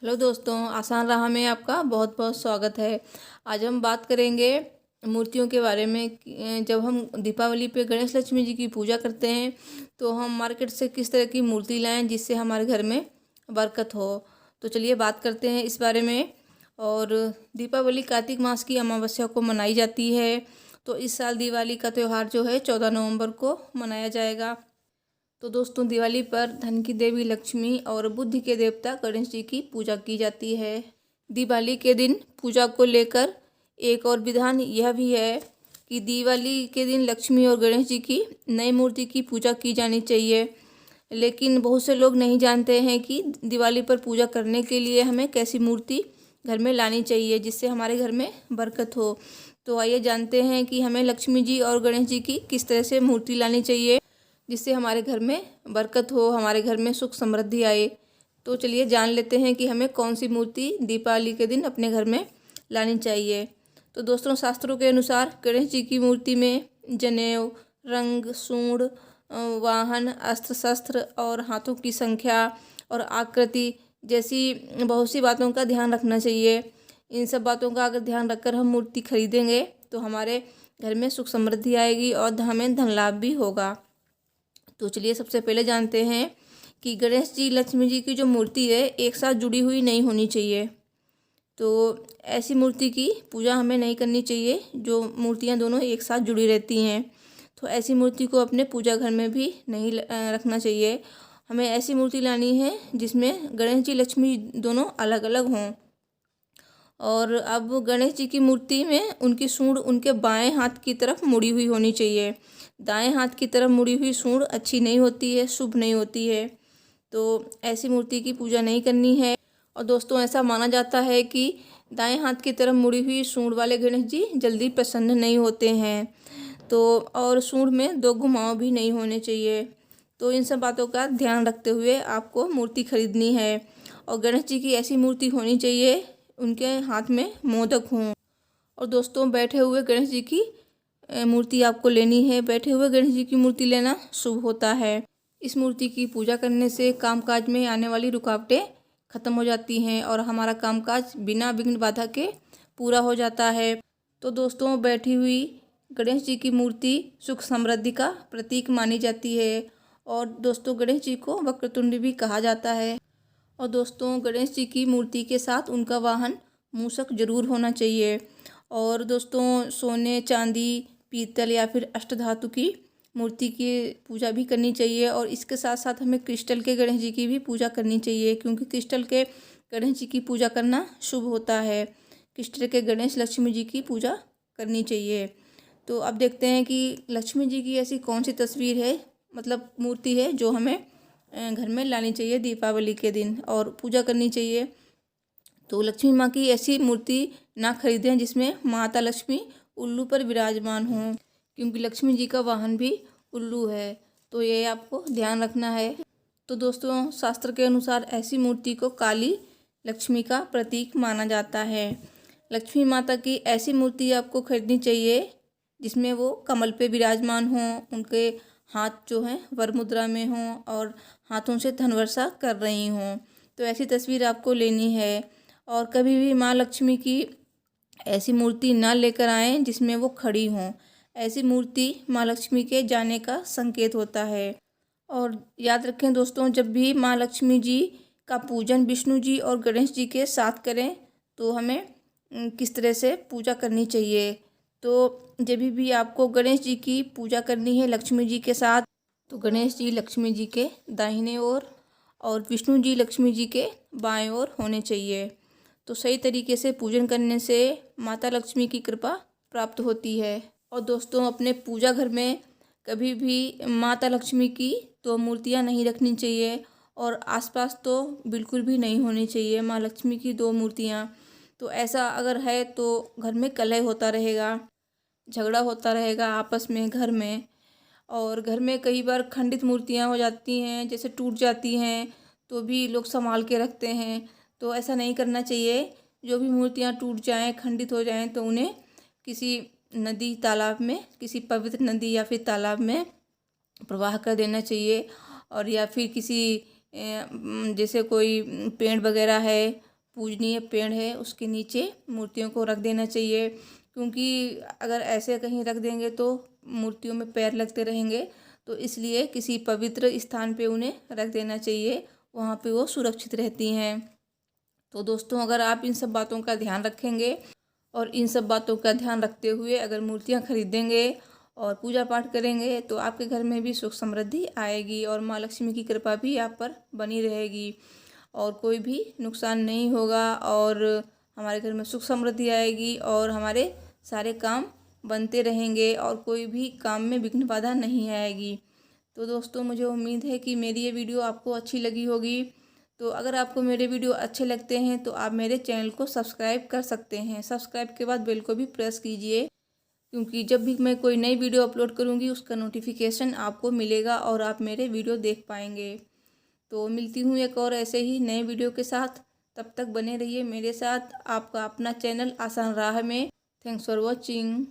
Hello दोस्तों, आसान राह में आपका बहुत बहुत स्वागत है। आज हम बात करेंगे मूर्तियों के बारे में जब हम दीपावली पे गणेश लक्ष्मी जी की पूजा करते हैं तो हम मार्केट से किस तरह की मूर्ति लाएं जिससे हमारे घर में बरकत हो। तो चलिए बात करते हैं इस बारे में। और दीपावली कार्तिक मास की अमावस्या को मनाई जाती है। तो इस साल दिवाली का त्यौहार जो है 14 नवंबर को मनाया जाएगा। तो दोस्तों, दिवाली पर धन की देवी लक्ष्मी और बुद्धि के देवता गणेश जी की पूजा की जाती है। दिवाली के दिन पूजा को लेकर एक और विधान यह भी है कि दिवाली के दिन लक्ष्मी और गणेश जी की नई मूर्ति की पूजा की जानी चाहिए। लेकिन बहुत से लोग नहीं जानते हैं कि दिवाली पर पूजा करने के लिए हमें कैसी मूर्ति घर में लानी चाहिए जिससे हमारे घर में बरकत हो। तो आइए जानते हैं कि हमें लक्ष्मी जी और गणेश जी की किस तरह से मूर्ति लानी चाहिए जिससे हमारे घर में बरकत हो, हमारे घर में सुख समृद्धि आए। तो चलिए जान लेते हैं कि हमें कौन सी मूर्ति दीपावली के दिन अपने घर में लानी चाहिए। तो दोस्तों, शास्त्रों के अनुसार गणेश जी की मूर्ति में जनेऊ, रंग, सूंड, वाहन, अस्त्र शस्त्र और हाथों की संख्या और आकृति जैसी बहुत सी बातों का ध्यान रखना चाहिए। इन सब बातों का अगर ध्यान रखकर हम मूर्ति खरीदेंगे तो हमारे घर में सुख समृद्धि आएगी और हमें धन लाभ भी होगा। तो चलिए सबसे पहले जानते हैं कि गणेश जी लक्ष्मी जी की जो मूर्ति है एक साथ जुड़ी हुई नहीं होनी चाहिए। तो ऐसी मूर्ति की पूजा हमें नहीं करनी चाहिए जो मूर्तियां दोनों एक साथ जुड़ी रहती हैं। तो ऐसी मूर्ति को अपने पूजा घर में भी नहीं रखना चाहिए। हमें ऐसी मूर्ति लानी है जिसमें गणेश जी लक्ष्मी दोनों अलग अलग हों। और अब गणेश जी की मूर्ति में उनकी सूंड उनके बाएं हाथ की तरफ मुड़ी हुई होनी चाहिए। दाएं हाथ की तरफ मुड़ी हुई सूंड अच्छी नहीं होती है, शुभ नहीं होती है। तो ऐसी मूर्ति की पूजा नहीं करनी है। और दोस्तों, ऐसा माना जाता है कि दाएं हाथ की तरफ मुड़ी हुई सूंड वाले गणेश जी जल्दी प्रसन्न नहीं होते हैं। तो और सूंड में दो घुमाव भी नहीं होने चाहिए। तो इन सब बातों का ध्यान रखते हुए आपको मूर्ति खरीदनी है। और गणेश जी की ऐसी मूर्ति होनी चाहिए उनके हाथ में मोदक हों। और दोस्तों, बैठे हुए गणेश जी की मूर्ति आपको लेनी है। बैठे हुए गणेश जी की मूर्ति लेना शुभ होता है। इस मूर्ति की पूजा करने से कामकाज में आने वाली रुकावटें खत्म हो जाती हैं और हमारा कामकाज बिना विघ्न बाधा के पूरा हो जाता है। तो दोस्तों, बैठी हुई गणेश जी की मूर्ति सुख समृद्धि का प्रतीक मानी जाती है। और दोस्तों, गणेश जी को वक्रतुंड भी कहा जाता है। और दोस्तों, गणेश जी की मूर्ति के साथ उनका वाहन मूषक जरूर होना चाहिए। और दोस्तों, सोने, चांदी, पीतल या फिर अष्टधातु की मूर्ति की पूजा भी करनी चाहिए। और इसके साथ साथ हमें क्रिस्टल के गणेश जी की भी पूजा करनी चाहिए क्योंकि क्रिस्टल के गणेश जी की पूजा करना शुभ होता है। क्रिस्टल के गणेश लक्ष्मी जी की पूजा करनी चाहिए। तो अब देखते हैं कि लक्ष्मी जी की ऐसी कौन सी तस्वीर है, मतलब मूर्ति है, जो हमें घर में लानी चाहिए दीपावली के दिन और पूजा करनी चाहिए। तो लक्ष्मी माँ की ऐसी मूर्ति ना खरीदें जिसमें माता लक्ष्मी उल्लू पर विराजमान हों, क्योंकि लक्ष्मी जी का वाहन भी उल्लू है। तो ये आपको ध्यान रखना है। तो दोस्तों, शास्त्र के अनुसार ऐसी मूर्ति को काली लक्ष्मी का प्रतीक माना जाता है। लक्ष्मी माता की ऐसी मूर्ति आपको खरीदनी चाहिए जिसमें वो कमल पे विराजमान हों, उनके हाथ जो हैं वर मुद्रा में हों और हाथों से धन वर्षा कर रही हों। तो ऐसी तस्वीर आपको लेनी है। और कभी भी माँ लक्ष्मी की ऐसी मूर्ति ना लेकर आएं जिसमें वो खड़ी हों। ऐसी मूर्ति माँ लक्ष्मी के जाने का संकेत होता है। और याद रखें दोस्तों, जब भी माँ लक्ष्मी जी का पूजन विष्णु जी और गणेश जी के साथ करें तो हमें किस तरह से पूजा करनी चाहिए। तो जब भी आपको गणेश जी की पूजा करनी है लक्ष्मी जी के साथ, तो गणेश जी लक्ष्मी जी के दाहिने ओर और विष्णु जी लक्ष्मी जी के बाएं ओर होने चाहिए। तो सही तरीके से पूजन करने से माता लक्ष्मी की कृपा प्राप्त होती है। और दोस्तों, अपने पूजा घर में कभी भी माता लक्ष्मी की तो मूर्तियां नहीं रखनी चाहिए और आसपास तो बिल्कुल भी नहीं होनी चाहिए माँ लक्ष्मी की दो मूर्तियां। तो ऐसा अगर है तो घर में कलह होता रहेगा, झगड़ा होता रहेगा आपस में घर में। और घर में कई बार खंडित मूर्तियां हो जाती हैं, जैसे टूट जाती हैं तो भी लोग संभाल के रखते हैं। तो ऐसा नहीं करना चाहिए। जो भी मूर्तियां टूट जाएं, खंडित हो जाएं तो उन्हें किसी नदी तालाब में, किसी पवित्र नदी या फिर तालाब में प्रवाह कर देना चाहिए। और या फिर किसी जैसे कोई पेड़ वगैरह है पूजनीय पेड़ है उसके नीचे मूर्तियों को रख देना चाहिए, क्योंकि अगर ऐसे कहीं रख देंगे तो मूर्तियों में पैर लगते रहेंगे। तो इसलिए किसी पवित्र स्थान पे उन्हें रख देना चाहिए, वहाँ पे वो सुरक्षित रहती हैं। तो दोस्तों, अगर आप इन सब बातों का ध्यान रखेंगे और इन सब बातों का ध्यान रखते हुए अगर मूर्तियाँ खरीदेंगे और पूजा पाठ करेंगे तो आपके घर में भी सुख समृद्धि आएगी और माँ लक्ष्मी की कृपा भी आप पर बनी रहेगी और कोई भी नुकसान नहीं होगा और हमारे घर में सुख समृद्धि आएगी और हमारे सारे काम बनते रहेंगे और कोई भी काम में विघ्न बाधा नहीं आएगी। तो दोस्तों, मुझे उम्मीद है कि मेरी ये वीडियो आपको अच्छी लगी होगी। तो अगर आपको मेरे वीडियो अच्छे लगते हैं तो आप मेरे चैनल को सब्सक्राइब कर सकते हैं। सब्सक्राइब के बाद बेल को भी प्रेस कीजिए, क्योंकि जब भी मैं कोई नई वीडियो अपलोड करूंगी उसका नोटिफिकेशन आपको मिलेगा और आप मेरे वीडियो देख पाएंगे। तो मिलती हूँ एक और ऐसे ही नए वीडियो के साथ, तब तक बने रहिए मेरे साथ। आपका अपना चैनल आसान राह में। Thanks for watching.